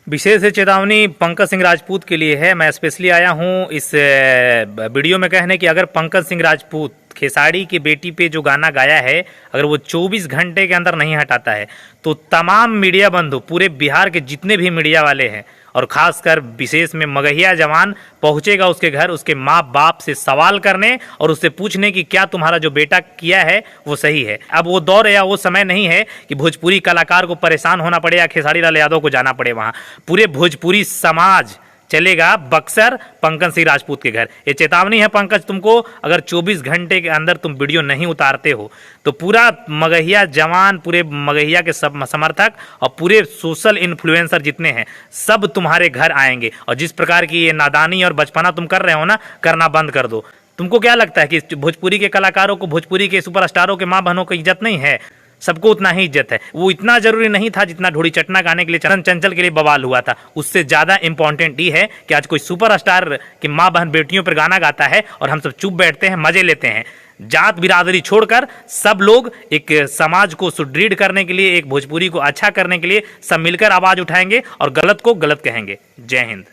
विशेष चेतावनी पंकज सिंह राजपूत के लिए है। मैं स्पेशली आया हूं इस वीडियो में कहने कि अगर पंकज सिंह राजपूत खेसारी की बेटी पे जो गाना गाया है, अगर वो 24 घंटे के अंदर नहीं हटाता है तो तमाम मीडिया बंधु, पूरे बिहार के जितने भी मीडिया वाले हैं और खासकर विशेष में मगहिया जवान पहुंचेगा उसके घर, उसके माँ बाप से सवाल करने और उससे पूछने कि क्या तुम्हारा जो बेटा किया है वो सही है। अब वो दौर या वो समय नहीं है कि भोजपुरी कलाकार को परेशान होना पड़े या खेसारी लाल यादव को जाना पड़े वहाँ। पूरे भोजपुरी समाज चलेगा बक्सर पंकज सिंह राजपूत के घर। ये चेतावनी है पंकज तुमको, अगर 24 घंटे के अंदर तुम वीडियो नहीं उतारते हो तो पूरा मगहिया जवान, पूरे मगहिया के सब समर्थक और पूरे सोशल इन्फ्लुएंसर जितने हैं सब तुम्हारे घर आएंगे। और जिस प्रकार की ये नादानी और बचपना तुम कर रहे हो ना, करना बंद कर दो। तुमको क्या लगता है कि भोजपुरी के कलाकारों को, भोजपुरी के सुपरस्टारों के माँ बहनों को इज्जत नहीं है? सबको उतना ही इज्जत है। वो इतना जरूरी नहीं था जितना ढोड़ी चटना गाने के लिए चरण चंचल के लिए बवाल हुआ था। उससे ज्यादा इंपॉर्टेंट ये है कि आज कोई सुपरस्टार की माँ बहन बेटियों पर गाना गाता है और हम सब चुप बैठते हैं, मजे लेते हैं। जात बिरादरी छोड़कर सब लोग एक समाज को सुदृढ़ करने के लिए, एक भोजपुरी को अच्छा करने के लिए सब मिलकर आवाज उठाएंगे और गलत को गलत कहेंगे। जय हिंद।